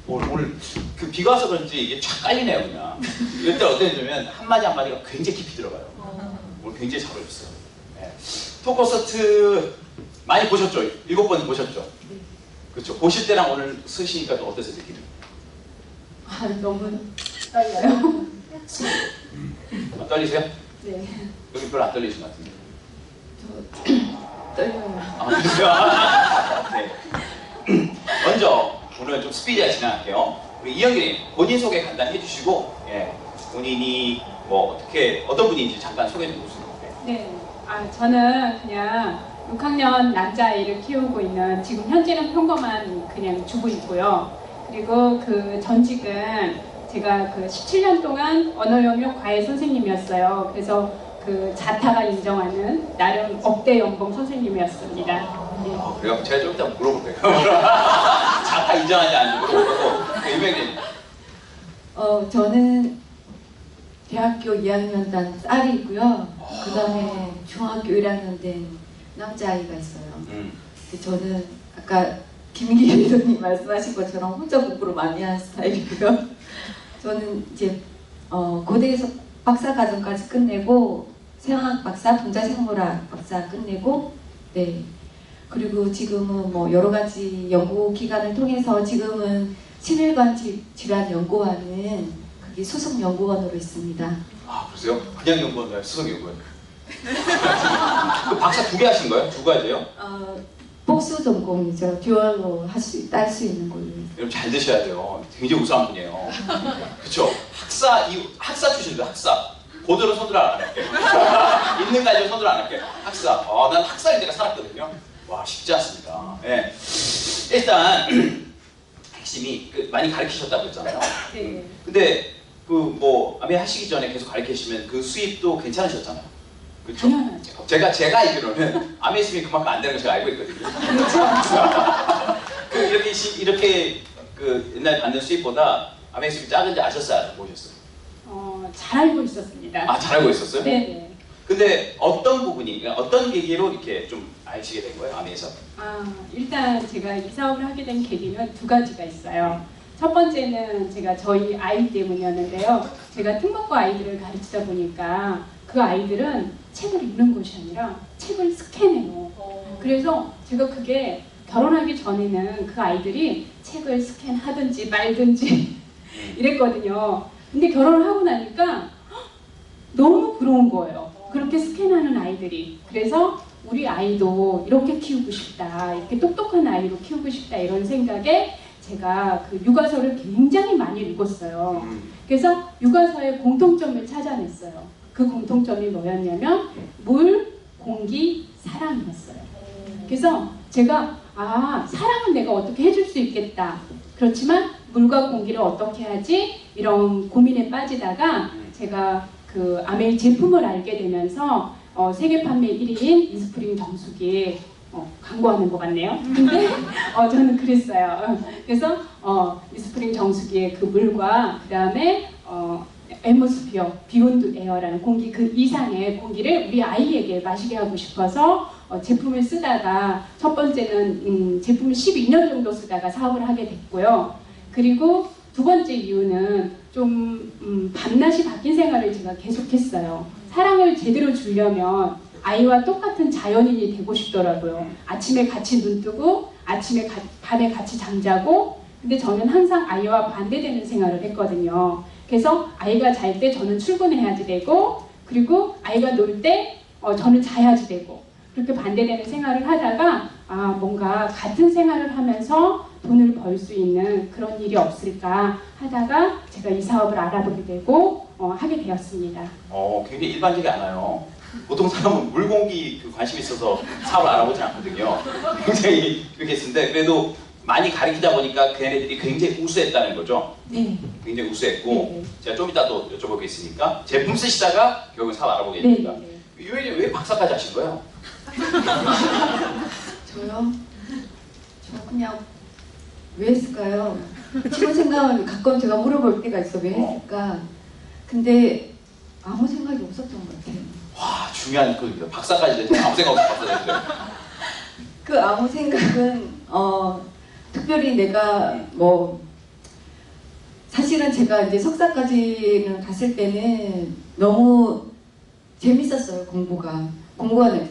오늘 그 비가 와서 그런지 이게 쫙 깔리네요 그냥. 이때 어땠냐면 한마디 한마디가 굉장히 깊이 들어가요. 오늘 굉장히 잘 어울렸어요. 네. 톡콘서트 많이 보셨죠? 7번 보셨죠? 네. 그렇죠. 보실 때랑 오늘 쓰시니까 또 어떠세요 느낌이? 아, 너무 떨려요. 떨리세요? 네. 여기 별로 안 떨리신 것 같은데. 저 떨려요. 아, 그러세요? 네. 먼저 오늘 좀 스피디하게 진행할게요. 우리 이영기님 본인 소개 간단히 해주시고, 예, 본인이 뭐 어떻게 어떤 분인지 잠깐 소개해 주세요. 네. 아, 저는 그냥 6학년 남자아이를 키우고 있는 지금 현재는 평범한 그냥 주부이고요. 그리고 그 전직은 제가 그 17년 동안 언어 영역 과외 선생님이었어요. 그래서 그 자타가 인정하는 나름 억대 연봉 선생님이었습니다. 네. 그래요? 제가 좀 이따 물어볼게요. 자타 인정하지 않는지 물어보고. 유명님. 저는 대학교 2학년 단 딸이고요. 그 다음에 중학교 1학년 된 남자아이가 있어요. 근데 저는 아까 김기희 리더님 말씀하신 것처럼 혼자 공부를 많이 하는 스타일이고요. 저는 이제 고대에서 박사과정까지 끝내고 생화학 박사, 동자생물학 박사 끝내고, 네. 그리고 지금은 뭐 여러 가지 연구 기관을 통해서 지금은 심혈관 질환 연구하는 그게 수석 연구원으로 있습니다. 아, 그러세요? 그냥 연구원이에요? 수석 연구원? 그 박사 2개 하신 거예요? 2가지요? 복수 전공이죠. 듀얼로 딸 수 있는 걸로. 여러분 잘 드셔야 돼요. 굉장히 우수한 분이에요. 그렇죠? 학사 출신들 학사. 고대로 손들어 안 할게요. 있는 가지고 손들어 안 할게요. 학사. 난 학사일 때가 살았거든요. 와, 쉽지 않습니다. 네. 일단 핵심이 많이 가르치셨다고 했잖아요. 네. 근데 그 뭐 아메 하시기 전에 계속 가르치시면 그 수입도 괜찮으셨잖아요. 그렇죠? 당연하죠. 제가 알기로는 아메 수입이 그만큼 안 되는 걸 제가 알고 있거든요. 이렇게 그 옛날에 받는 수입보다 아메 수입이 작은지 아셨어요? 모르셨어요? 잘 알고 있었습니다. 아, 잘 알고 있었어요? 네네. 근데 어떤 부분이, 어떤 계기로 이렇게 좀 아시게 된 거예요, 아메에서? 일단 제가 이 사업을 하게 된 계기는 2가지가 있어요. 첫 번째는 제가 저희 아이 때문이었는데요. 제가 특목고 아이들을 가르치다 보니까 그 아이들은 책을 읽는 것이 아니라 책을 스캔해요. 그래서 제가 그게 결혼하기 전에는 그 아이들이 책을 스캔하든지 말든지 이랬거든요. 근데 결혼을 하고 나니까 너무 부러운 거예요. 그렇게 스캔하는 아이들이. 그래서 우리 아이도 이렇게 키우고 싶다, 이렇게 똑똑한 아이로 키우고 싶다, 이런 생각에 제가 그 육아서를 굉장히 많이 읽었어요. 그래서 육아서의 공통점을 찾아냈어요. 그 공통점이 뭐였냐면 물, 공기, 사랑이었어요. 그래서 제가 사랑은 내가 어떻게 해줄 수 있겠다. 그렇지만 물과 공기를 어떻게 하지? 이런 고민에 빠지다가 제가 그 아메이 제품을 알게 되면서 세계 판매 1위인 이스프링 정수기 광고하는 것 같네요. 근데 저는 그랬어요. 그래서 이스프링 정수기의 그 물과 그 다음에 앰모스피어, 비욘드 에어라는 공기 그 이상의 공기를 우리 아이에게 마시게 하고 싶어서 제품을 쓰다가 첫 번째는 제품을 12년 정도 쓰다가 사업을 하게 됐고요. 그리고 2번째 이유는 좀 밤낮이 바뀐 생활을 제가 계속했어요. 사랑을 제대로 주려면 아이와 똑같은 자연인이 되고 싶더라고요. 아침에 같이 눈 뜨고 밤에 같이 잠자고, 근데 저는 항상 아이와 반대되는 생활을 했거든요. 그래서 아이가 잘 때 저는 출근해야지 되고, 그리고 아이가 놀 때 저는 자야지 되고, 그렇게 반대되는 생활을 하다가 뭔가 같은 생활을 하면서 돈을 벌 수 있는 그런 일이 없을까 하다가 제가 이 사업을 알아보게 되고 하게 되었습니다. 굉장히 일반적이 않아요. 보통 사람은 물공기 관심이 있어서 사업을 알아보지 않거든요. 굉장히 그렇게 했는데 그래도 많이 가르치다 보니까 걔네들이 굉장히 우수했다는 거죠. 네. 굉장히 우수했고, 네. 제가 좀 이따 또 여쭤볼 게 있으니까 제품 쓰시다가 결국 사업 알아보게 됩니다. 네. 왜 박사까지 하신 거예요? 저요? 저 그냥 왜 했을까요? 지금 생각하면 가끔 제가 물어볼 때가 있어. 왜 했을까? 근데 아무 생각이 없었던 것 같아요. 와, 중요한 거입니다. 박사까지 됐죠. 아무 생각 없이 박사 됐죠. 그 아무 생각은 특별히 내가 뭐 사실은 제가 이제 석사까지는 갔을 때는 너무 재밌었어요. 공부가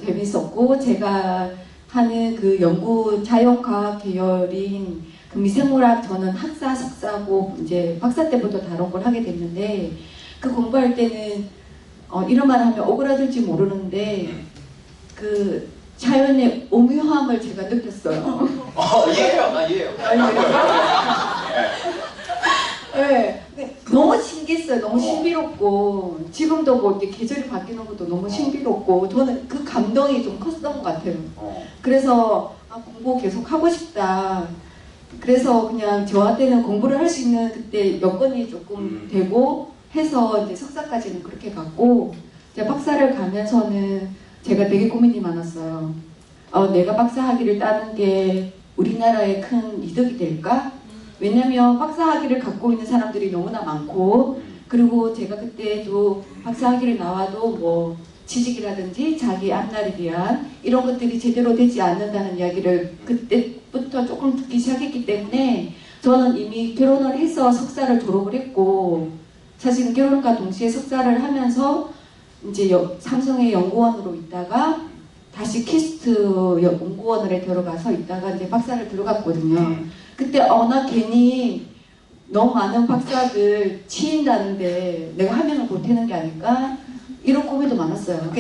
재밌었고 제가 하는 그 연구 자연과학 계열인 그 미생물학 저는 학사 석사고 이제 박사 때부터 다른 걸 하게 됐는데 그 공부할 때는 이런 말 하면 오그라들지 모르는데 그 자연의 오묘함을 제가 느꼈어요. 이해해요. 나 이해해요. 네, 너무 신기했어요. 너무 신비롭고 지금도 뭐 이렇게 계절이 바뀌는 것도 너무 신비롭고 저는 그 감동이 좀 컸던 것 같아요. 그래서 공부 계속 하고 싶다. 그래서 그냥 저한테는 공부를 할 수 있는 그때 여건이 조금 되고 해서 이제 석사까지는 그렇게 갔고 이제 박사를 가면서는 제가 되게 고민이 많았어요. 내가 박사 학위를 따는 게 우리나라에 큰 이득이 될까? 왜냐면 박사 학위를 갖고 있는 사람들이 너무나 많고 그리고 제가 그때도 박사 학위를 나와도 뭐 취직이라든지 자기 앞날에 대한 이런 것들이 제대로 되지 않는다는 이야기를 그때부터 조금 듣기 시작했기 때문에 저는 이미 결혼을 해서 석사를 졸업을 했고 사실은 결혼과 동시에 석사를 하면서 이제 삼성의 연구원으로 있다가 다시 키스트 연구원에 들어가서 있다가 이제 박사를 들어갔거든요. 그때 나 괜히 너무 많은 박사들 치인다는데 내가 하면은 못하는 게 아닐까? 이런 고민도 많았어요.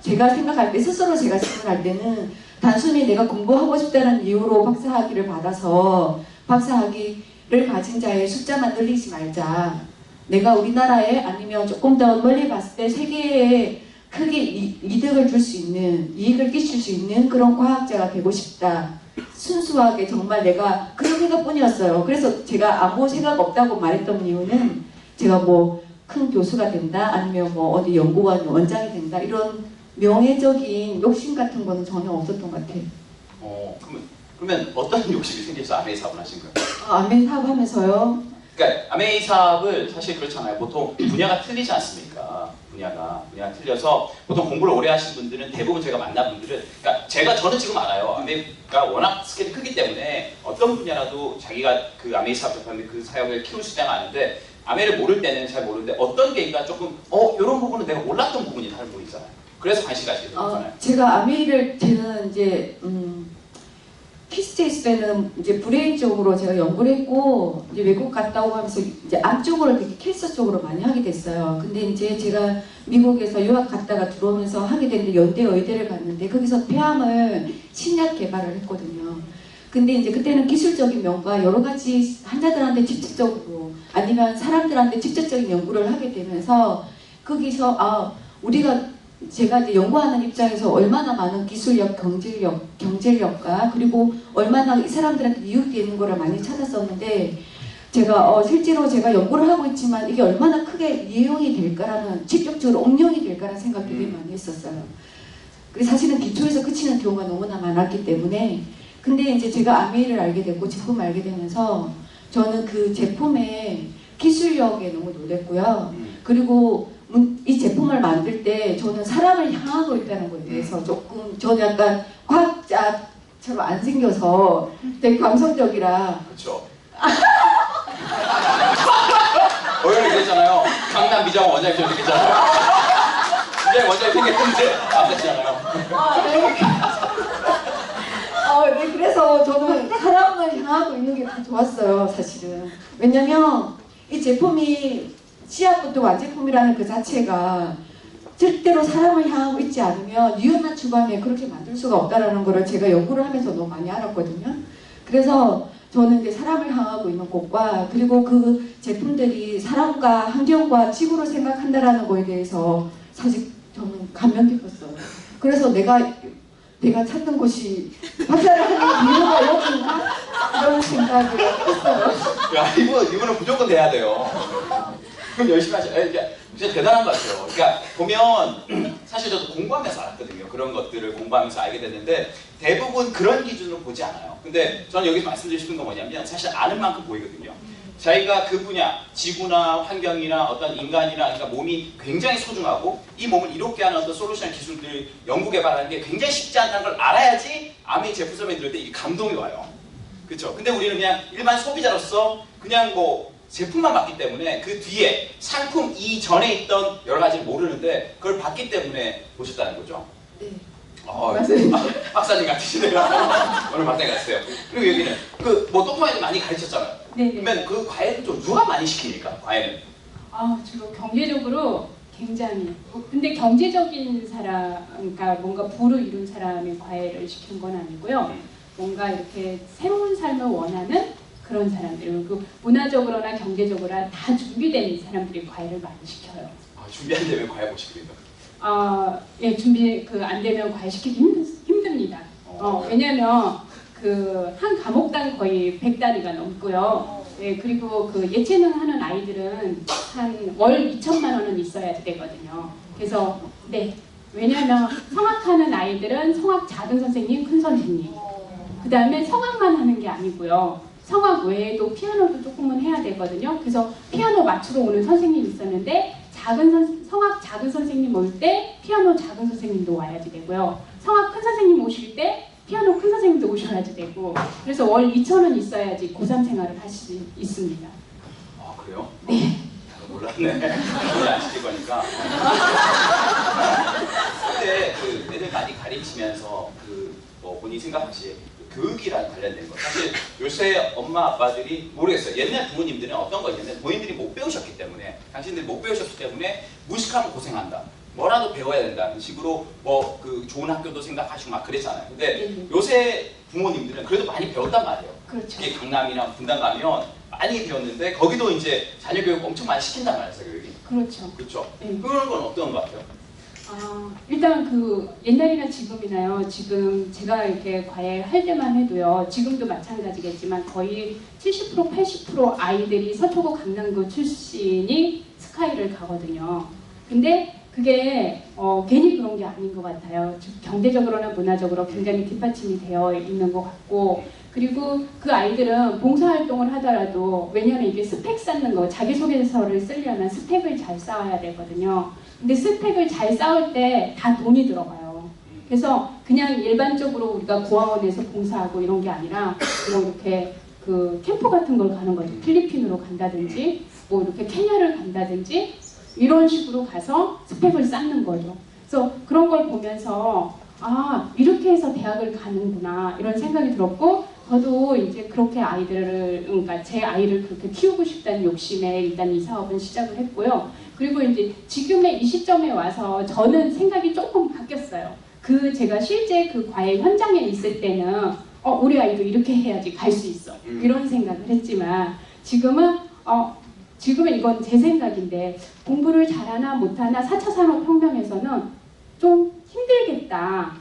제가 생각할 때 스스로 제가 생각할 때는 단순히 내가 공부하고 싶다는 이유로 박사 학위를 받아서 박사 학위를 가진 자의 숫자만 늘리지 말자. 내가 우리나라에 아니면 조금 더 멀리 봤을 때 세계에 크게 이득을 줄 수 있는 이익을 끼칠 수 있는 그런 과학자가 되고 싶다. 순수하게 정말 내가 그런 생각뿐이었어요. 그래서 제가 아무 생각 없다고 말했던 이유는 제가 뭐 큰 교수가 된다 아니면 뭐 어디 연구원 원장이 된다 이런 명예적인 욕심 같은 거는 전혀 없었던 것 같아요. 그러면 어떤 욕심이 생겨서 아메이 사업을 하신 거예요? 아메이 사업 하면서요? 그러니까 아메이 사업을 사실 그렇잖아요. 보통 분야가 틀리지 않습니까? 분야가 틀려서 보통 공부를 오래 하신 분들은 대부분 제가 만난 분들은 그러니까 저는 지금 알아요. 아메이가 워낙 스케일이 크기 때문에 어떤 분야라도 자기가 그 아메이 사업 접하면 그 사업을 키울 수 있다는 아는데 아메이를 모를 때는 잘 모르는데 어떤 계기가 조금 이런 부분은 내가 몰랐던 부분이 다른 부분이잖아요. 그래서 관심 가지게 되잖아요. 제가 아메이를 저는 이제 키스트에 있을 때는 이제 브레인 쪽으로 제가 연구를 했고 이제 외국 갔다 오고 하면서 이제 암 쪽으로 되게 캔서 쪽으로 많이 하게 됐어요. 근데 이제 제가 미국에서 유학 갔다가 들어오면서 하게 됐는데 연대 의대를 갔는데 거기서 폐암을 신약 개발을 했거든요. 근데 이제 그때는 기술적인 면과 여러 가지 환자들한테 직접적으로 아니면 사람들한테 직접적인 연구를 하게 되면서 거기서 제가 이제 연구하는 입장에서 얼마나 많은 기술력, 경제력과 그리고 얼마나 이 사람들한테 이웃되는 거를 많이 찾았었는데 제가 실제로 제가 연구를 하고 있지만 이게 얼마나 크게 이용이 될까라는 직접적으로 응용이 될까라는 생각 되게 많이 했었어요. 그래서 사실은 기초에서 그치는 경우가 너무나 많았기 때문에 근데 이제 제가 아메이를 알게 됐고 제품을 알게 되면서 저는 그 제품의 기술력에 너무 놀랐고요. 그리고 이 제품을 만들 때 저는 사람을 향하고 있다는 거에 대해서 조금 저는 약간 과학자처럼 안 생겨서 되게 감성적이라 그렇죠. 오히려 그랬잖아요. 강남 미장 원장님처럼 얘기했잖아요. 미장 원장님 생겼는데 안 됐잖아요. 네, 그래서 저는 사람을 향하고 있는 게 더 좋았어요, 사실은. 왜냐면 이 제품이 씨앗부터 완제품이라는 그 자체가 절대로 사람을 향하고 있지 않으면 유연한 주방에 그렇게 만들 수가 없다는 거를 제가 연구를 하면서 너무 많이 알았거든요. 그래서 저는 이제 사람을 향하고 있는 곳과 그리고 그 제품들이 사람과 환경과 지구를 생각한다라는 거에 대해서 사실 저는 감명 깊었어요. 그래서 내가 찾는 곳이 박사를 하는 이유가 여기인가? 이런 생각을 했어요. 야, 이분은 무조건 돼야 돼요. 그럼 열심히 하셔. 진짜 대단한 것 같아요. 그러니까 보면 사실 저도 공부하면서 알았거든요. 그런 것들을 공부하면서 알게 됐는데 대부분 그런 기준으로 보지 않아요. 근데 저는 여기서 말씀드리고 싶은 건 뭐냐면 사실 아는 만큼 보이거든요. 자기가 그 분야, 지구나 환경이나 어떤 인간이나 그러니까 몸이 굉장히 소중하고 이 몸을 이롭게 하는 어떤 솔루션 기술들 연구 개발하는 게 굉장히 쉽지 않다는 걸 알아야지 아메이 제품 설명 들을 때 이게 감동이 와요. 그렇죠? 근데 우리는 그냥 일반 소비자로서 그냥 뭐 제품만 봤기 때문에 그 뒤에 상품 이전에 있던 여러 가지를 모르는데 그걸 봤기 때문에 보셨다는 거죠? 네. 맞아요. 박사님 같으시네요. 오늘 박사님 같으세요. 그리고 여기는 그 뭐 똥마님 많이 가르쳤잖아요. 네네. 그러면 그 과외는 좀 누가 많이 시킵니까? 과외는? 주로 경제적으로 굉장히 근데 경제적인 사람 그러니까 뭔가 부를 이룬 사람의 과외를 시키는 건 아니고요. 뭔가 이렇게 새로운 삶을 원하는 그런 사람들 그리고 문화적으로나 경제적으로나 다 준비된 사람들이 과외를 많이 시켜요. 준비 안 되면 과외 못 시킵니다. 예, 준비 안 되면 과외시키기 힘듭니다. 왜냐면 그 한 과목당 거의 100달러가 넘고요. 예, 그리고 그 예체능 하는 아이들은 한 월 2천만 원은 있어야 되거든요. 그래서 네, 왜냐면 성악하는 아이들은 성악 작은 선생님, 큰 선생님. 그 다음에 성악만 하는 게 아니고요. 성악 외에도 피아노도 조금은 해야 되거든요. 그래서 피아노 맞추러 오는 선생님이 있었는데 성악 작은 선생님 올 때 피아노 작은 선생님도 와야지 되고요. 성악 큰 선생님 오실 때 피아노 큰 선생님도 오셔야지 되고 그래서 월 2,000원 있어야지 고3 생활을 할 수 있습니다. 그래요? 네. 몰랐네. 오늘 안 시킬 거니까. 근데 그 애들 많이 가르치면서 뭐 본인이 생각하시기에 교육이랑 관련된 거. 사실 요새 엄마 아빠들이 모르겠어요. 옛날 부모님들은 어떤 거였냐면 본인들이 못 배우셨기 때문에 당신들이 못 배우셨기 때문에 무식하면 고생한다. 뭐라도 배워야 된다는 식으로 뭐 그 좋은 학교도 생각하시고 막 그랬잖아요. 근데 요새 부모님들은 그래도 많이 배웠단 말이에요. 그렇죠. 특히 강남이나 분당 가면 많이 배웠는데 거기도 이제 자녀 교육 엄청 많이 시킨단 말이에요, 교육이. 그렇죠. 그렇죠. 네. 그런 건 어떤 것 같아요? 일단 그 옛날이나 지금이나요. 지금 제가 이렇게 과외할 때만 해도요. 지금도 마찬가지겠지만 거의 70% 80% 아이들이 서초구 강남구 출신이 스카이를 가거든요. 근데 그게 괜히 그런 게 아닌 것 같아요. 즉 경제적으로나 문화적으로 굉장히 뒷받침이 되어 있는 것 같고 그리고 그 아이들은 봉사활동을 하더라도 왜냐하면 이게 스펙 쌓는 거 자기소개서를 쓰려면 스펙을 잘 쌓아야 되거든요. 근데 스펙을 잘 쌓을 때 다 돈이 들어가요. 그래서 그냥 일반적으로 우리가 고아원에서 봉사하고 이런 게 아니라 뭐 이렇게 그 캠프 같은 걸 가는 거죠. 필리핀으로 간다든지 뭐 이렇게 케냐를 간다든지 이런 식으로 가서 스펙을 쌓는 거죠. 그래서 그런 걸 보면서 이렇게 해서 대학을 가는구나 이런 생각이 들었고 저도 이제 그렇게 그러니까 제 아이를 그렇게 키우고 싶다는 욕심에 일단 이 사업은 시작을 했고요. 그리고 이제 지금의 이 시점에 와서 저는 생각이 조금 바뀌었어요. 제가 실제 그 과외 현장에 있을 때는 우리 아이도 이렇게 해야지 갈 수 있어 이런 생각을 했지만 지금은 이건 제 생각인데 공부를 잘하나 못하나 4차 산업혁명에서는 좀 힘들겠다.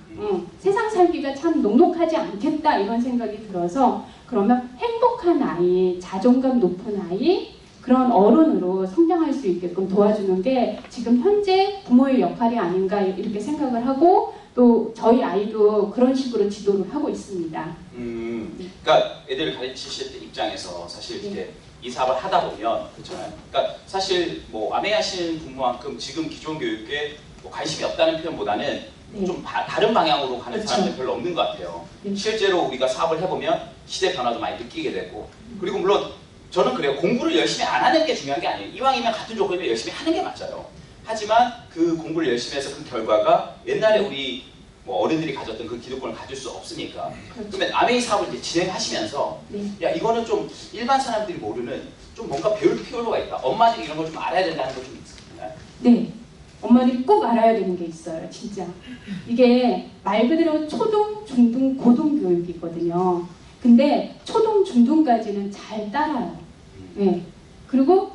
세상 살기가 참 녹록하지 않겠다 이런 생각이 들어서 그러면 행복한 아이, 자존감 높은 아이 그런 어른으로 성장할 수 있게끔 도와주는 게 지금 현재 부모의 역할이 아닌가 이렇게 생각을 하고 또 저희 아이도 그런 식으로 지도를 하고 있습니다. 그러니까 애들을 가르치실 때 입장에서 사실 이제 이 사업을 하다 보면 그렇잖아요. 그러니까 사실 뭐 암행하시는 부모만큼 지금 기존 교육에 뭐 관심이 없다는 표현보다는 좀 다른 방향으로 가는 그렇죠. 사람들 별로 없는 것 같아요. 실제로 우리가 사업을 해보면 시대 변화도 많이 느끼게 되고 그리고 물론 저는 그래요. 공부를 열심히 안 하는 게 중요한 게 아니에요. 이왕이면 같은 조건이면 열심히 하는 게 맞아요. 하지만 그 공부를 열심히 해서 그 결과가 옛날에 우리 뭐 어른들이 가졌던 그 기득권을 가질 수 없으니까. 그렇죠. 그러면 아메이 사업을 이제 진행하시면서 야 이거는 좀 일반 사람들이 모르는 좀 뭔가 배울 필요가 있다. 엄마들이 이런 걸 좀 알아야 된다는 거 좀 있나요? 네. 엄마들이 꼭 알아야 되는 게 있어요. 진짜. 이게 말 그대로 초등, 중등, 고등 교육이거든요. 근데 초등, 중등까지는 잘 따라요. 네. 그리고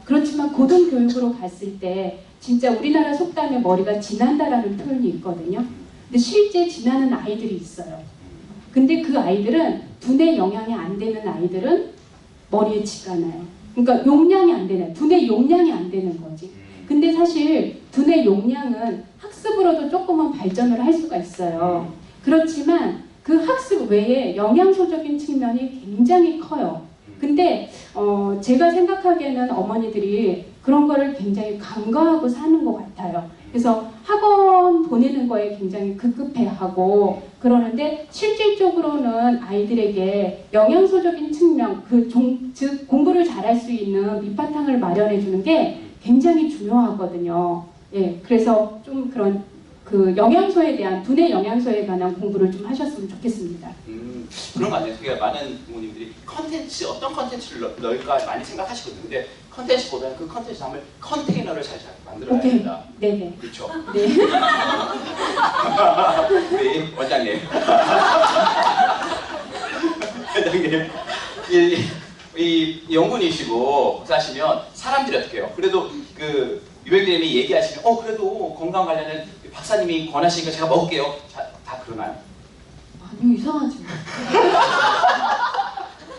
그렇지만 고등 교육으로 갔을 때 진짜 우리나라 속담에 머리가 지난다라는 표현이 있거든요. 근데 실제 지나는 아이들이 있어요. 근데 그 아이들은 두뇌 영향이 안 되는 아이들은 머리에 지가 나요. 그러니까 용량이 안 되는, 두뇌 용량이 안 되는 거지. 근데 사실 두뇌 용량은 학습으로도 조금은 발전을 할 수가 있어요. 그렇지만 그 학습 외에 영양소적인 측면이 굉장히 커요. 근데 제가 생각하기에는 어머니들이 그런 거를 굉장히 간과하고 사는 것 같아요. 그래서 학원 보내는 거에 굉장히 급급해하고 그러는데 실질적으로는 아이들에게 영양소적인 측면, 즉 공부를 잘할 수 있는 밑바탕을 마련해 주는 게 굉장히 중요하거든요. 예, 그래서 좀 그런 영양소에 대한 두뇌 영양소에 관한 공부를 좀 하셨으면 좋겠습니다. 그런 거 아니에요? 그러니까 많은 부모님들이 어떤 컨텐츠를 넣을까 많이 생각하시거든요. 근데 컨텐츠보다는 그 컨텐츠 담을 컨테이너를 잘 만들어야 된다. 네네. 그렇죠. 네. 우리 원장님. 원장님. 이 연구원이시고 박사시면 사람들이 어떻게 해요? 그래도 유백님이 얘기하시면 그래도 건강 관련된 박사님이 권하시니까 제가 먹을게요. 다 그러나요? 아니요, 이상하지.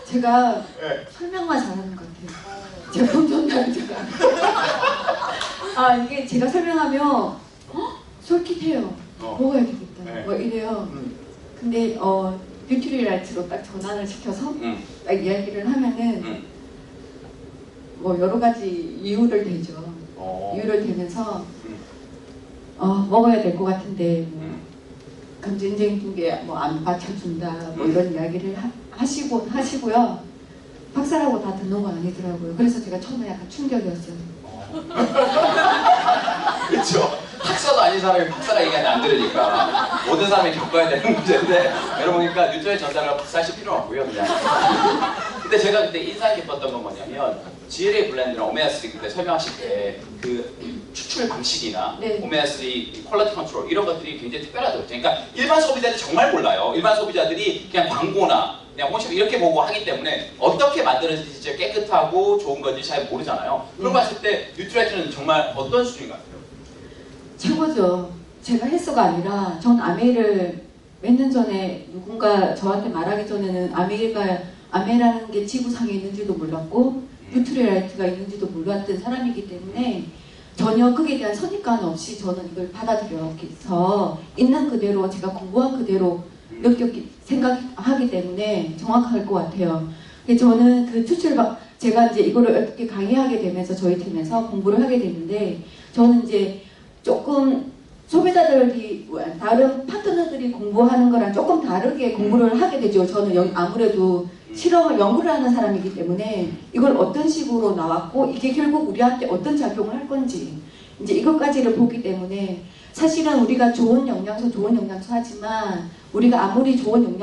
제가 네. 설명만 잘하는 것 같아요. 제품 전달자가. 이게 제가 설명하면 솔깃해요. 먹어야 되겠다. 네. 뭐 이래요. 근데 뉴트리라이트로 딱 전환을 시켜서 딱 이야기를 하면은 뭐 여러 가지 이유를 대죠. 이유를 대면서 먹어야 될 것 같은데 금전적인 게 뭐 안 받쳐준다 뭐 이런 이야기를 하시고요. 박사라고 다 듣는 건 아니더라고요. 그래서 제가 처음에 약간 충격이었어요. 그렇죠. 학사도 아닌 사람이 박사가 얘기하면 안 들으니까 모든 사람이 겪어야 되는 문제인데 여러분 보니까 뉴턴의 전달을 박사하실 필요는 없고요. 그냥. 근데 제가 그때 인상 깊었던 건 뭐냐면 GLA 블렌드랑 오메가3 그때 설명하실 때 추출 방식이나 네. 오메가3 퀄리티 컨트롤 이런 것들이 굉장히 특별하더라고요. 그러니까 일반 소비자들이 정말 몰라요. 일반 소비자들이 그냥 광고나 그냥 홈쇼핑 이렇게 보고 하기 때문에 어떻게 만드는지 진짜 깨끗하고 좋은 건지 잘 모르잖아요. 그런 거 봤을 때 뉴트라이트는 정말 어떤 수준인 것 같아요? 최고죠. 제가 헬스가 아니라 전 아메이를 몇 년 전에 누군가 저한테 말하기 전에는 아메라는 게 지구상에 있는지도 몰랐고 뉴트리라이트가 있는지도 몰랐던 사람이기 때문에 전혀 그에 대한 선입관 없이 저는 이걸 받아들여서 있는 그대로 제가 공부한 그대로 생각하기 때문에 정확할 것 같아요. 저는 제가 이제 이거를 어떻게 강의하게 되면서 저희 팀에서 공부를 하게 됐는데 저는 이제 조금 소비자들이 다른 파트너들이 공부하는 거랑 조금 다르게 공부를 하게 되죠. 저는 아무래도 연구를 하는 사람이기 때문에 이걸 어떤 식으로 나왔고 이게 결국 우리한테 어떤 작용을 할 건지 이제 이것까지를 보기 때문에 사실은 우리가 좋은 영양소 하지만 우리가 아무리 좋은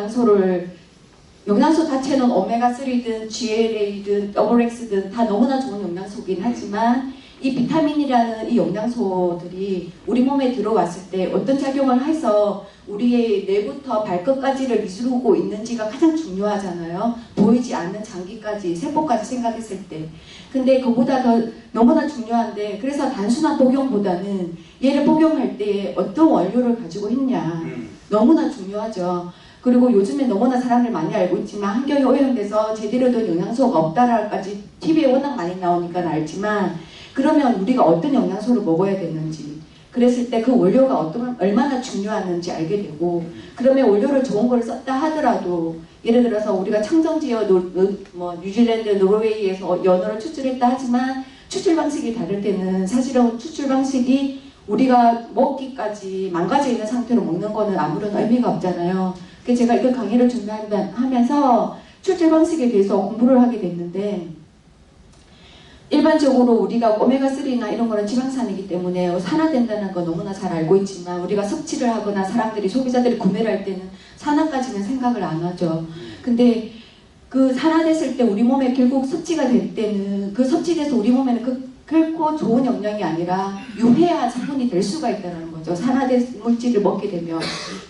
영양소 자체는 오메가3든 GLA든 XX든 다 너무나 좋은 영양소긴 하지만 이 비타민이라는 이 영양소들이 우리 몸에 들어왔을 때 어떤 작용을 해서 우리의 뇌부터 발끝까지를 이루고 있는지가 가장 중요하잖아요. 보이지 않는 장기까지, 세포까지 생각했을 때. 근데 그보다 더 너무나 중요한데 그래서 단순한 복용보다는 얘를 복용할 때 어떤 원료를 가지고 있냐 너무나 중요하죠. 그리고 요즘에 너무나 사람들 많이 알고 있지만 환경이 오염돼서 제대로 된 영양소가 없다라까지 TV에 워낙 많이 나오니까 알지만 그러면 우리가 어떤 영양소를 먹어야 되는지 그랬을 때 그 원료가 얼마나 중요한지 알게 되고 그러면 원료를 좋은 걸 썼다 하더라도 예를 들어서 우리가 청정지역 뉴질랜드, 노르웨이에서 연어를 추출했다 하지만 추출 방식이 다를 때는 사실은 추출 방식이 우리가 먹기까지 망가져 있는 상태로 먹는 거는 아무런 의미가 없잖아요. 그래서 제가 이걸 강의를 준비하면서 추출 방식에 대해서 공부를 하게 됐는데 일반적으로 우리가 오메가3나 이런 거는 지방산이기 때문에 산화된다는 거 너무나 잘 알고 있지만 우리가 섭취를 하거나 소비자들이 구매를 할 때는 산화까지는 생각을 안 하죠. 근데 그 산화됐을 때 우리 몸에 결국 섭취가 될 때는 그 섭취돼서 우리 몸에는 결코 좋은 영양이 아니라 유해한 성분이 될 수가 있다는 거죠. 산화된 물질을 먹게 되면.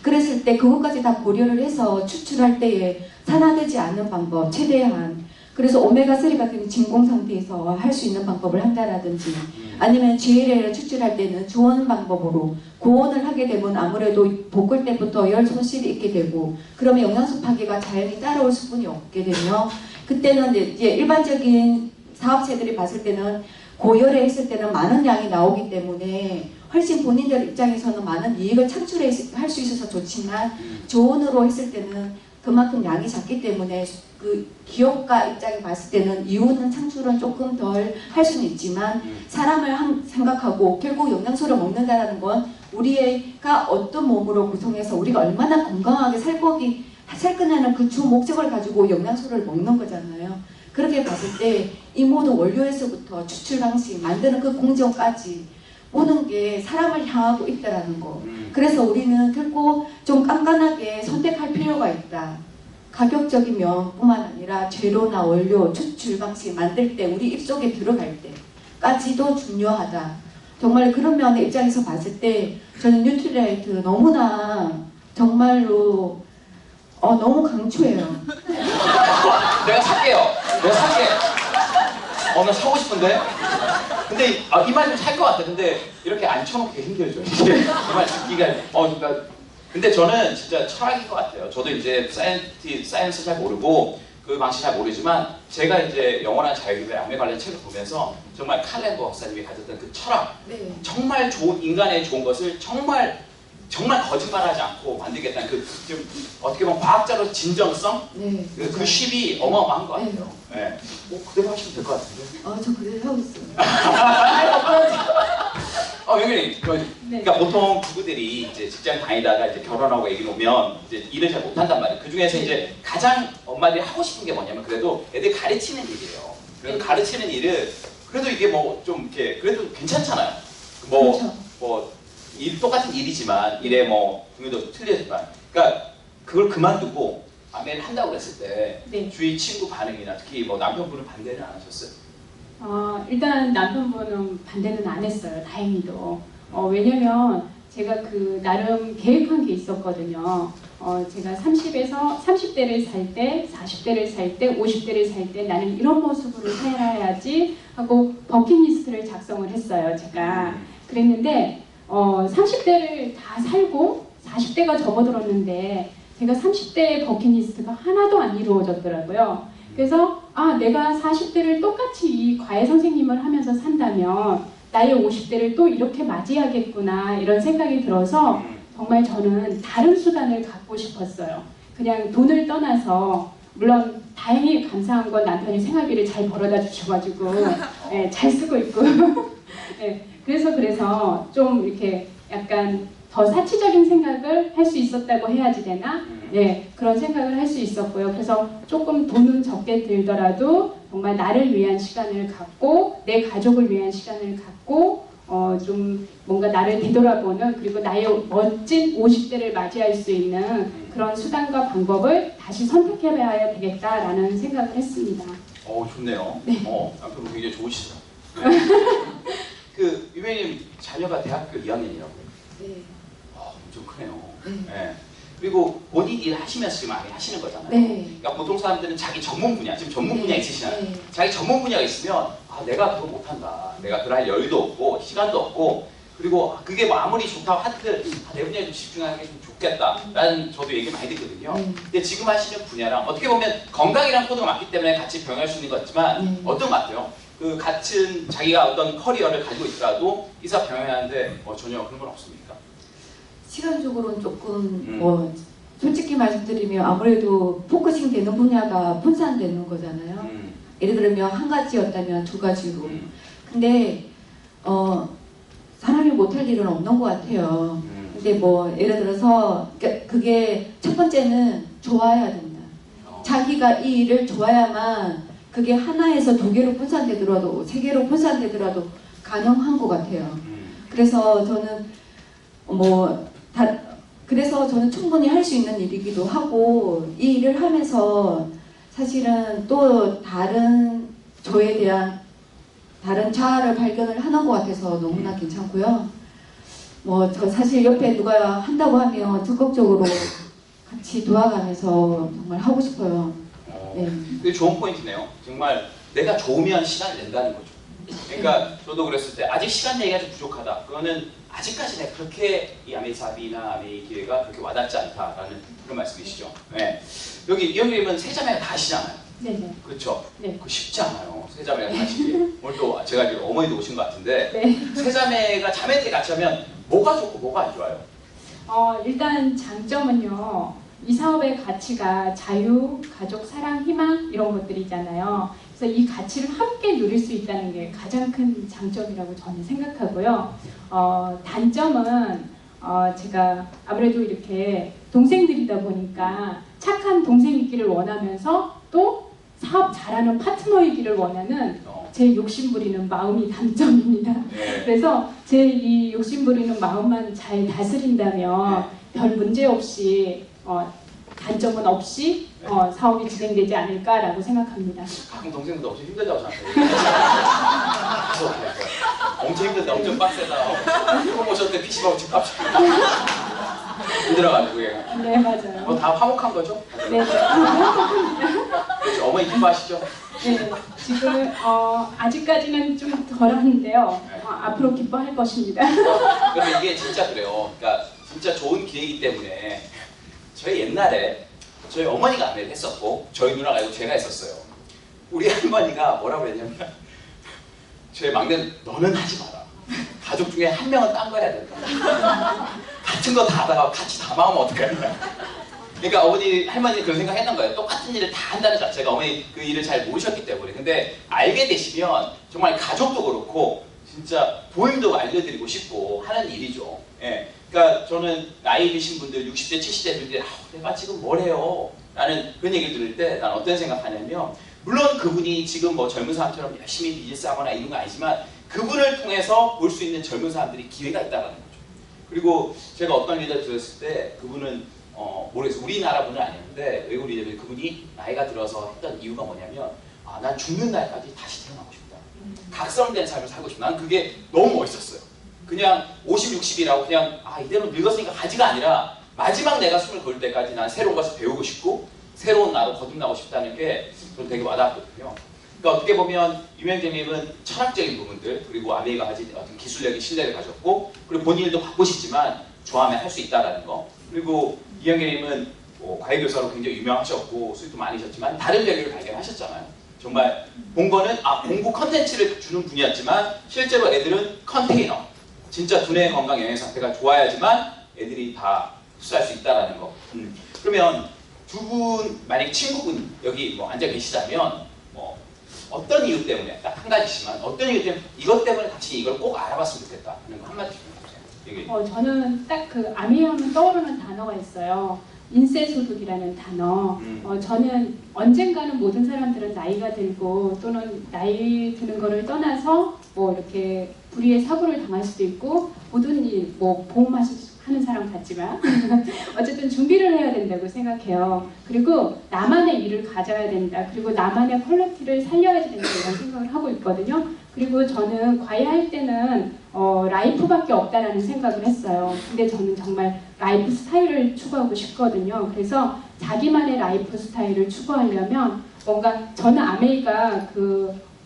그랬을 때 그것까지 다 고려를 해서 추출할 때에 산화되지 않는 방법 최대한 그래서 오메가3 같은 진공 상태에서 할 수 있는 방법을 한다라든지 아니면 GLA를 추출할 때는 좋은 방법으로 고온을 하게 되면 아무래도 볶을 때부터 열 손실이 있게 되고 그러면 영양소 파괴가 자연히 따라올 수뿐이 없게 되며 그때는 이제 일반적인 사업체들이 봤을 때는 고열에 했을 때는 많은 양이 나오기 때문에 훨씬 본인들 입장에서는 많은 이익을 창출할 수 있어서 좋지만 저온으로 했을 때는 그만큼 양이 작기 때문에 그 기업가 입장에 봤을 때는 이유는 창출은 조금 덜 할 수는 있지만 사람을 생각하고 결국 영양소를 먹는다는 건 우리가 어떤 몸으로 구성해서 우리가 얼마나 건강하게 살 거냐는 그 주 목적을 가지고 영양소를 먹는 거잖아요. 그렇게 봤을 때 이 모든 원료에서부터 추출 방식, 만드는 그 공정까지 보는 게 사람을 향하고 있다라는 거. 그래서 우리는 결국 좀 깐깐하게 선택할 필요가 있다. 가격적인 면뿐만 아니라 재료나 원료, 추출 방식 만들 때 우리 입속에 들어갈 때까지도 중요하다. 정말 그런 면의 입장에서 봤을 때 저는 뉴트리라이트 너무나 정말로 너무 강추해요. 내가 살게요. 내가 살게. 나 사고 싶은데. 근데 이 말 좀 살 것 같아. 근데 이렇게 앉혀놓기 힘들죠. 이게 이 말 듣기가 그러니까. 근데 저는 진짜 철학인 것 같아요. 저도 이제 사이언스 잘 모르고 그 방식 잘 모르지만 제가 이제 영원한 자유의 암에 관련 책을 보면서 정말 칼렌버 박사님이 가졌던 그 철학, 네. 정말 좋은 인간의 좋은 것을 정말 거짓말하지 않고 만들겠다는 좀 어떻게 보면 과학자로 진정성, 네. 그 쉽이 어마어마한 것 같아요. 네. 그대로 하시면 될 것 같은데. 저 그대로 하고 있어요. 영현님, 그러니까 보통 부부들이 이제 직장 다니다가 이제 결혼하고 애기 놓으면 이제 일을 잘 못한단 말이에요. 그 중에서 이제 가장 엄마들이 하고 싶은 게 뭐냐면 그래도 애들 가르치는 일이에요. 그래서 가르치는 일을 그래도 이게 뭐 좀 이렇게 그래도 괜찮잖아요. 그렇죠. 똑같은 일이지만 일의 종류도 틀리지만, 그러니까 그걸 그만두고 아메를 한다고 그랬을 때 네. 주위 친구 반응이나 특히 남편분은 반대는 안 하셨어요? 일단 남편분은 반대는 안 했어요. 다행히도. 왜냐면 제가 그 나름 계획한 게 있었거든요. 제가 30대를 살 때, 40대를 살 때, 50대를 살 때 나는 이런 모습으로 살아야지 하고 버킷리스트를 작성을 했어요. 제가. 그랬는데 30대를 다 살고 40대가 접어들었는데 제가 30대의 버킷리스트가 하나도 안 이루어졌더라고요. 그래서 내가 40대를 똑같이 이 과외 선생님을 하면서 산다면 나의 50대를 또 이렇게 맞이하겠구나 이런 생각이 들어서 정말 저는 다른 수단을 갖고 싶었어요. 그냥 돈을 떠나서 물론 다행히 감사한 건 남편이 생활비를 잘 벌어다 주셔가지고 네, 잘 쓰고 있고 네, 그래서 좀 이렇게 약간 더 사치적인 생각을 할 수 있었다고 해야지 되나? 네, 그런 생각을 할 수 있었고요. 그래서 조금 돈은 적게 들더라도 정말 나를 위한 시간을 갖고 내 가족을 위한 시간을 갖고 좀 뭔가 나를 되돌아보는, 그리고 나의 멋진 50대를 맞이할 수 있는 그런 수단과 방법을 다시 선택해봐야 되겠다라는 생각을 했습니다. 좋네요. 네. 남편분 굉장히 좋으시죠. 유명님 자녀가 대학교 2학년이라고요? 네. 엄청 크네요. 네. 네. 그리고 본인 일 하시면서 지금 많이 하시는 거잖아요. 네. 그러니까 보통 사람들은 자기 전문 분야, 지금 전문 분야 있으시나요? 네. 자기 전문 분야가 있으면 내가 그거 못한다. 내가 그럴 할 여유도 없고 시간도 없고, 그리고 그게 아무리 좋다고 하든 내 분야에 좀 집중하는 게 좀 좋겠다 라는 저도 얘기 많이 듣거든요. 근데 지금 하시는 분야랑 어떻게 보면 건강이랑 코드가 맞기 때문에 같이 병행할 수 있는 것 같지만 어떤 것 같아요? 그 같은 자기가 어떤 커리어를 가지고 있더라도 이사 병행하는데 전혀 그런 건 없습니까? 시간적으로는 조금 솔직히 말씀드리면 아무래도 포커싱 되는 분야가 분산되는 거잖아요. 예를 들면 한 가지였다면 두 가지로. 근데 사람이 못할 일은 없는 것 같아요. 근데 예를 들어서 그게 첫 번째는 좋아야 된다. 자기가 이 일을 좋아야만 그게 하나에서 두 개로 분산되더라도 세 개로 분산되더라도 가능한 것 같아요. 그래서 저는 그래서 저는 충분히 할 수 있는 일이기도 하고, 이 일을 하면서 사실은 또 다른 저에 대한 다른 자아를 발견을 하는 것 같아서 너무나 괜찮고요. 저 사실 옆에 누가 한다고 하면 적극적으로 같이 도와가면서 정말 하고 싶어요. 네. 되게 좋은 포인트네요. 정말 내가 좋으면 시간을 낸다는 거죠. 그러니까 저도 그랬을 때 아직 시간 내기가 좀 부족하다. 그거는 아직까지 내가 그렇게 이 아메이사비나 아메이 기회가 그렇게 와닿지 않다라는 그런 말씀이시죠. 네. 여기 이현님은 세 자매가 다 하시잖아요. 네네. 그렇죠. 네. 그거 쉽지 않아요. 세 자매가 다 하시기. 오늘 또 제가 지금 어머니도 오신 것 같은데 네. 세 자매가 자매들이 같이 하면 뭐가 좋고 뭐가 안 좋아요? 일단 장점은요. 이 사업의 가치가 자유, 가족, 사랑, 희망 이런 것들이잖아요. 그래서 이 가치를 함께 누릴 수 있다는 게 가장 큰 장점이라고 저는 생각하고요. 단점은 제가 아무래도 이렇게 동생들이다 보니까 착한 동생이기를 원하면서 또 사업 잘하는 파트너이기를 원하는 제 욕심부리는 마음이 단점입니다. 네. 그래서 제 이 욕심부리는 마음만 잘 다스린다면 별 문제 없이 단점은 없이 사업이 진행되지 않을까라고 생각합니다. 가끔 동생보다 엄청 힘들다고 생각해요. 엄청 힘들다, 엄청 빡세다. 프로모션 때 PC방 집값 시키고 힘들어가지고. 네, 맞아요. 다 화목한 거죠? 네, 네. 그렇죠. 어머니 기뻐하시죠? 네, 지금 아직까지는 좀 덜하는데요. 앞으로 기뻐할 것입니다. 근데 이게 진짜 그래요. 그러니까 진짜 좋은 기회이기 때문에 저희 옛날에 저희 어머니가 아내를 했었고 저희 누나가 아니고 제가 했었어요. 우리 할머니가 뭐라고 했냐면 저희 막내는 너는 하지 마라. 가족 중에 한 명은 딴 거 해야 된다. 같은 거 다 하다가 같이 다 망하면 어떡하냐. 그러니까 어머니, 할머니는 그런 생각 했는 거예요. 똑같은 일을 다 한다는 자체가 어머니 그 일을 잘 모르셨기 때문에. 근데 알게 되시면 정말 가족도 그렇고 진짜 보임도 알려드리고 싶고 하는 일이죠. 예. 그러니까 저는 나이 드신 분들, 60대, 70대 분들이 내가 지금 뭘 해요? 라는 그런 얘기를 들을 때 난 어떤 생각하냐면 물론 그분이 지금 뭐 젊은 사람처럼 열심히 비즈니스 하거나 이런 거 아니지만 그분을 통해서 볼 수 있는 젊은 사람들이 기회가 있다는 거죠. 그리고 제가 어떤 리더를 들었을 때 그분은 모르겠어요. 우리나라 분은 아니었는데 외국 리더들 그분이 나이가 들어서 했던 이유가 뭐냐면 난 죽는 날까지 다시 태어나고 싶다. 각성된 삶을 살고 싶다. 난 그게 너무 멋있었어요. 그냥 50, 60이라고 그냥 이대로 늙었으니까 가지가 아니라 마지막 내가 숨을 거둘 때까지 난 새로운 것을 배우고 싶고 새로운 나로 거듭나고 싶다는 게 저는 되게 와닿았거든요. 그러니까 어떻게 보면 유명재님은 철학적인 부분들 그리고 아메이가 가진 어떤 기술력의 신뢰를 가졌고 그리고 본인 일도 바쁘시지만 좋아하면 할 수 있다는 거. 그리고 이영재님은 과외교사로 굉장히 유명하셨고 수익도 많으셨지만 다른領域을 발견하셨잖아요. 정말 본 거는 공부 컨텐츠를 주는 분이었지만 실제로 애들은 컨테이너 진짜 두뇌 건강 영양 상태가 좋아야지만 애들이 다 흡수할 수 있다는 거. 그러면 두 분 만약 친구분 여기 뭐 앉아 계시다면 뭐 어떤 이유 때문에 딱 한 가지지만 어떤 이유 때문에 이것 때문에 같이 이걸 꼭 알아봤으면 좋겠다 하는 거 한마디 좀 해주세요. 저는 딱 그 아미하면 떠오르는 단어가 있어요. 인세소득이라는 단어. 저는 언젠가는 모든 사람들은 나이가 들고 또는 나이 드는 거를 떠나서 뭐 이렇게 불의의 사고를 당할 수도 있고 모든 일 뭐 보험하는 사람 같지만 어쨌든 준비를 해야 된다고 생각해요. 그리고 나만의 일을 가져야 된다. 그리고 나만의 퀄리티를 살려야 된다 이런 생각을 하고 있거든요. 그리고 저는 과외할 때는 라이프밖에 없다라는 생각을 했어요. 근데 저는 정말 라이프 스타일을 추구하고 싶거든요. 그래서 자기만의 라이프 스타일을 추구하려면 뭔가 저는 아메이가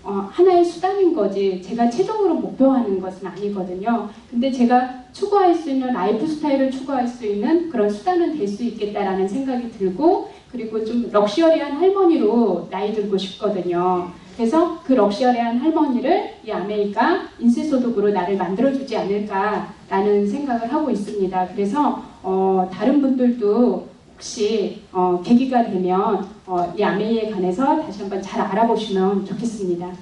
하나의 수단인 거지 제가 최종으로 목표하는 것은 아니거든요. 근데 제가 추구할 수 있는 라이프 스타일을 추구할 수 있는 그런 수단은 될 수 있겠다라는 생각이 들고 그리고 좀 럭셔리한 할머니로 나이 들고 싶거든요. 그래서 그 럭셔리한 할머니를 이 아메이가 인세소득으로 나를 만들어주지 않을까라는 생각을 하고 있습니다. 그래서 다른 분들도 혹시 계기가 되면 이 아메이에 관해서 다시 한번 잘 알아보시면 좋겠습니다.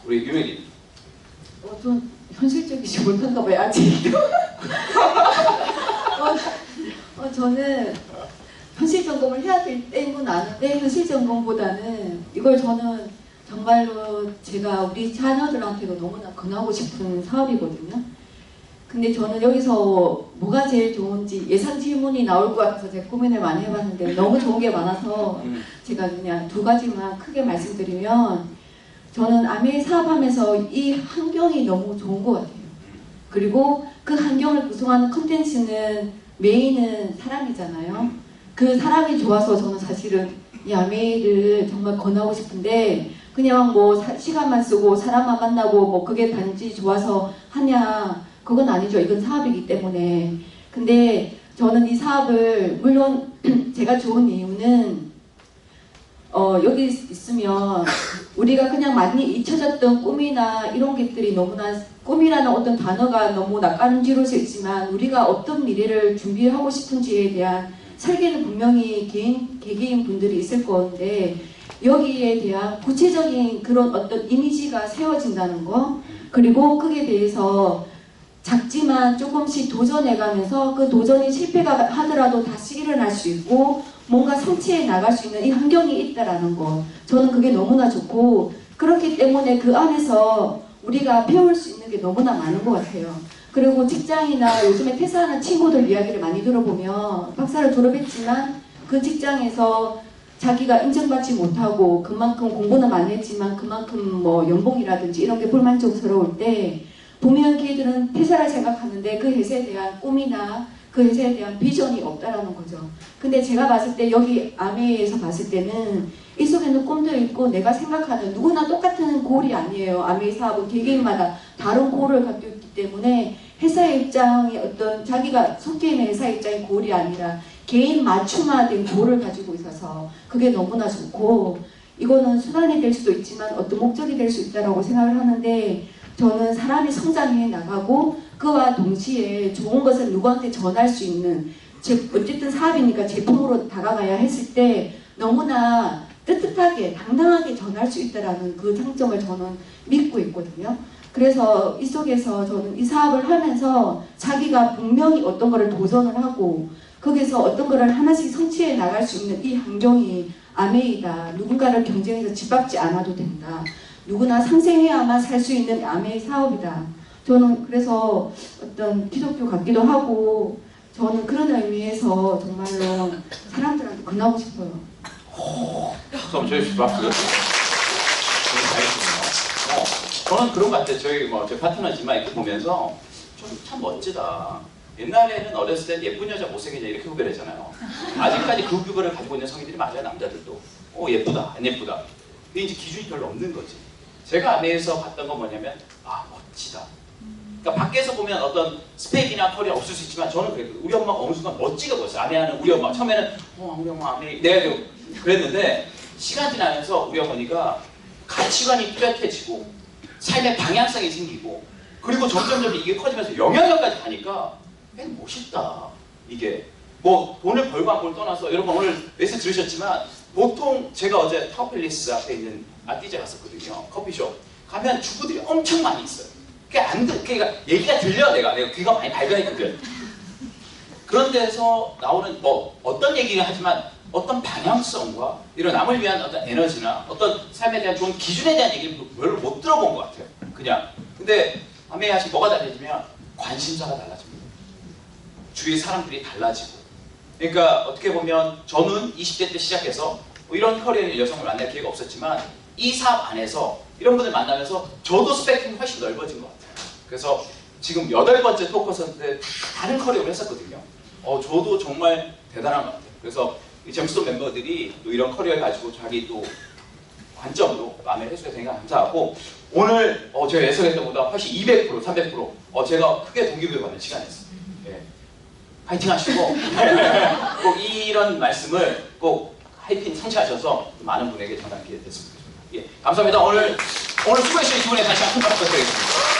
우리 유명님. 좀 현실적이지 못한가 봐요 아직도. 저는 현실 점검을 해야 될 때인 아는데 현실 점검보다는 이걸 저는 정말로 제가 우리 자녀들한테도 너무나 권하고 싶은 사업이거든요. 근데 저는 여기서 뭐가 제일 좋은지 예상 질문이 나올 것 같아서 제가 고민을 많이 해봤는데 너무 좋은 게 많아서 제가 그냥 두 가지만 크게 말씀드리면 저는 아메이 사업하면서 이 환경이 너무 좋은 것 같아요. 그리고 그 환경을 구성하는 컨텐츠는 메인은 사람이잖아요. 그 사람이 좋아서 저는 사실은 이 아메이를 정말 권하고 싶은데 그냥 뭐 시간만 쓰고 사람만 만나고 뭐 그게 단지 좋아서 하냐 그건 아니죠. 이건 사업이기 때문에. 근데 저는 이 사업을 물론 제가 좋은 이유는 여기 있으면 우리가 그냥 많이 잊혀졌던 꿈이나 이런 것들이 너무나 꿈이라는 어떤 단어가 너무 낯가림스러울 수 있지만 우리가 어떤 미래를 준비하고 싶은지에 대한 설계는 분명히 개개인 분들이 있을 건데 여기에 대한 구체적인 그런 어떤 이미지가 세워진다는 거, 그리고 거기에 대해서 작지만 조금씩 도전해가면서 그 도전이 실패가 하더라도 다시 일어날 수 있고 뭔가 성취해 나갈 수 있는 이 환경이 있다라는 거, 저는 그게 너무나 좋고, 그렇기 때문에 그 안에서 우리가 배울 수 있는 게 너무나 많은 것 같아요. 그리고 직장이나 요즘에 퇴사하는 친구들 이야기를 많이 들어보면 박사를 졸업했지만 그 직장에서 자기가 인정받지 못하고 그만큼 공부는 많이 했지만 그만큼 뭐 연봉이라든지 이런 게 불만족스러울 때 보면 걔들은 퇴사를 생각하는데 그 회사에 대한 꿈이나 그 회사에 대한 비전이 없다라는 거죠. 근데 제가 봤을 때 여기 아메이에서 봤을 때는 이 속에는 꿈도 있고 내가 생각하는 누구나 똑같은 골이 아니에요. 아메이 사업은 개개인마다 다른 골을 갖고 있기 때문에 회사의 입장이 어떤 자기가 속해 있는 회사의 입장이 골이 아니라 개인 맞춤화된 골을 가지고 있어서 그게 너무나 좋고, 이거는 수단이 될 수도 있지만 어떤 목적이 될 수 있다고 생각을 하는데, 저는 사람이 성장해 나가고 그와 동시에 좋은 것을 누구한테 전할 수 있는, 어쨌든 사업이니까 제품으로 다가가야 했을 때 너무나 뜨뜻하게 당당하게 전할 수 있다는 그 장점을 저는 믿고 있거든요. 그래서 이 속에서 저는 이 사업을 하면서 자기가 분명히 어떤 거를 도전을 하고 거기서 어떤 거를 하나씩 성취해 나갈 수 있는 이 환경이 아메이다. 누군가를 경쟁해서 짓밟지 않아도 된다. 누구나 상생해야만 살 수 있는 아메이 사업이다. 저는 그래서 어떤 기독교 같기도 하고, 저는 그런 의미에서 정말로 사람들한테 권하고 싶어요. 그럼 저희 박수. 저는 그런 것 같아요. 저희 제 파트너지만 이렇게 보면서 참 멋지다. 옛날에는 어렸을 때 예쁜 여자 못생긴 여자 이렇게 구별했잖아요. 아직까지 그 구별을 가지고 있는 성인들이 많아요. 남자들도. 예쁘다 안 예쁘다. 근데 이제 기준이 별로 없는 거지. 제가 아메에서 봤던 건 뭐냐면 멋지다. 그러니까 밖에서 보면 어떤 스펙이나 털이 없을 수 있지만 저는 그랬거든요. 우리 엄마가 어느 순간 멋지게 보였어요. 아메하는 우리 엄마. 처음에는 우리 엄마 아메 내가 좀 그랬는데 시간 지나면서 우리 어머니가 가치관이 뚜렷해지고 삶의 방향성이 생기고, 그리고 점점점 이게 커지면서 영향력까지 가니까 멋있다. 이게 뭐 돈을 벌고 안 벌고 떠나서 여러분 오늘 메시지 들으셨지만 보통 제가 어제 타워팰리스 앞에 있는 아띠제 갔었거든요. 커피숍 가면 주부들이 엄청 많이 있어요. 그러니까 얘기가 들려. 내가 귀가 많이 발견했거든. 그런 데서 나오는 어떤 얘기를 하지만 어떤 방향성과 이런 남을 위한 어떤 에너지나 어떤 삶에 대한 좋은 기준에 대한 얘기를 별로 못 들어본 것 같아요. 그냥. 근데 아메이 하시 뭐가 달라지면 관심사가 달라집니다. 주위 사람들이 달라지고. 그러니까 어떻게 보면 저는 20대 때 시작해서 이런 커리어의 여성을 만날 기회가 없었지만 이 사업 안에서 이런 분들 만나면서 저도 스펙트럼이 훨씬 넓어진 것 같아요. 그래서 지금 8번째 토크선때 다른 커리어를 했었거든요. 저도 정말 대단한 것 같아요. 그래서 이 점수도 멤버들이 또 이런 커리어를 가지고 자기 또 관점으로 마음을 해주셔서 굉장히 감사하고, 오늘 제가 예상했던 것보다 훨씬 200%, 300% 제가 크게 동기부여 받는 시간이었어요. 예. 파이팅 하시고 꼭 이런 말씀을 꼭 하이핀 성취하셔서 많은 분에게 전할 기회 됐으면 좋겠습니다. 예, 감사합니다. 오늘 수고해주신 두 분에 다시 한번 박수 부탁드리겠습니다.